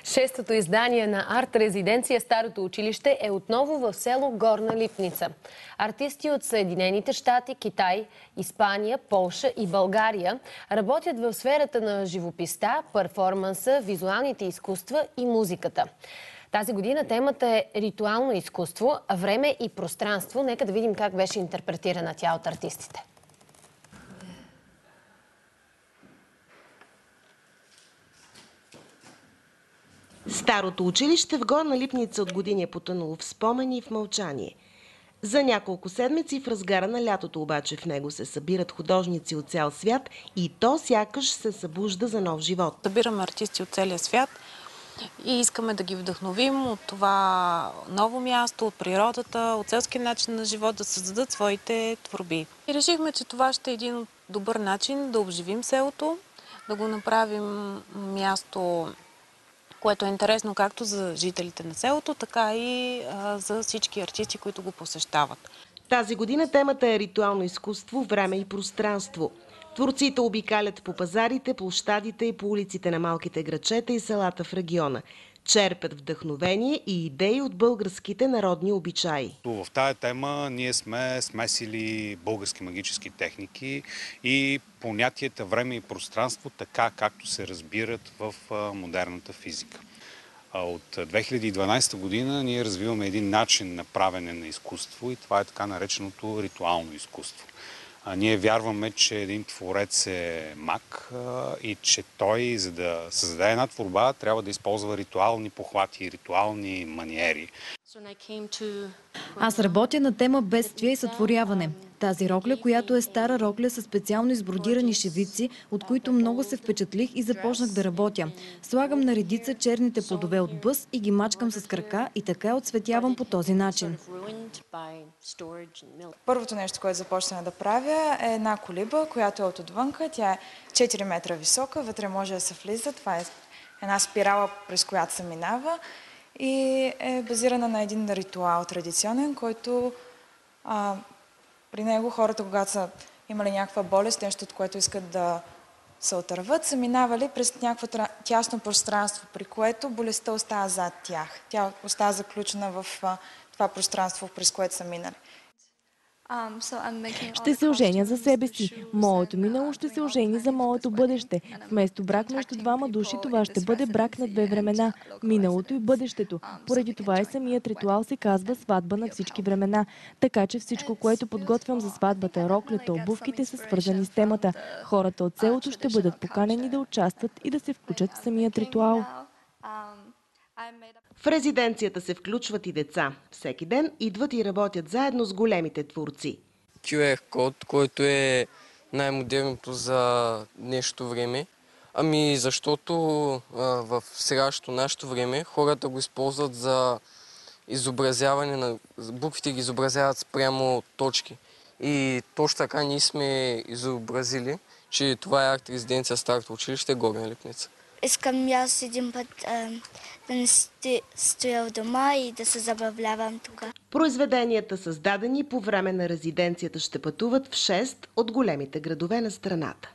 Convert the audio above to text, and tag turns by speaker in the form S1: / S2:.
S1: Шестото издание на арт-резиденция Старото училище е отново в село Горна Липница. Артисти от Съединените щати, Китай, Испания, Полша и България работят в сферата на живописта, перформанса, визуалните изкуства и музиката. Тази година темата е ритуално изкуство, време и пространство. Нека да видим как беше интерпретирана тя от артистите.
S2: Старото училище в Горна Липница от години е потънало в спомени и в мълчание. За няколко седмици в разгара на лятото обаче в него се събират художници от цял свят и то сякаш се събужда за нов живот.
S3: Събираме артисти от целия свят и искаме да ги вдъхновим от това ново място, от природата, от селския начин на живот, да създадат своите творби. И решихме, че това ще е един добър начин да обживим селото, да го направим място, което е интересно както за жителите на селото, така и за всички артисти, които го посещават.
S2: Тази година темата е ритуално изкуство, време и пространство. Творците обикалят по пазарите, площадите и по улиците на малките градчета и селата в региона. Черпят вдъхновение и идеи от българските народни обичаи.
S4: В тази тема ние сме смесили български магически техники и понятията време и пространство, така както се разбират в модерната физика. От 2012 година ние развиваме един начин на правене на изкуство и това е така нареченото ритуално изкуство. Ние вярваме, че един творец е маг и че той, за да създаде една творба, трябва да използва ритуални похвати и ритуални маниери.
S5: Аз работя на тема бедствие и сътворяване. Тази рокля, която е стара рокля с специално избродирани шевици, от които много се впечатлих и започнах да работя. Слагам на редица черните плодове от бъс и ги мачкам с крака и така отцветявам по този начин.
S6: Първото нещо, което започнах да правя е една колиба, която е от отвънка. Тя е 4 метра висока, вътре може да се влиза. Това е една спирала, през която се минава и е базирана на един ритуал традиционен, който при него хората, когато са имали някаква болест, нещо, от което искат да се отърват, са минавали през някакво тясно пространство, при което болестта остава зад тях. Тя остава заключена в това пространство, през което са минали.
S7: Ще се оженя за себе си. Моето минало ще се ожени за моето бъдеще. Вместо брак между двама души, това ще бъде брак на две времена. Миналото и бъдещето. Поради това и самият ритуал се казва сватба на всички времена. Така че всичко, което подготвям за сватбата, роклята, обувките са свързани с темата. Хората от селото ще бъдат поканени да участват и да се включат в самият ритуал.
S2: В резиденцията се включват и деца. Всеки ден идват и работят заедно с големите творци.
S8: QR код, който е най-модерното за днешното време. Ами защото в сегашното нашето време хората го използват за изобразяване на буквите, ги изобразяват спрямо точки. И точно така ние сме изобразили, че това е арт-резиденция Старото училище Горна Липница.
S9: Искам аз един път да не стоя в дома и да се забавлявам тук.
S2: Произведенията, създадени по време на резиденцията, ще пътуват в 6 от големите градове на страната.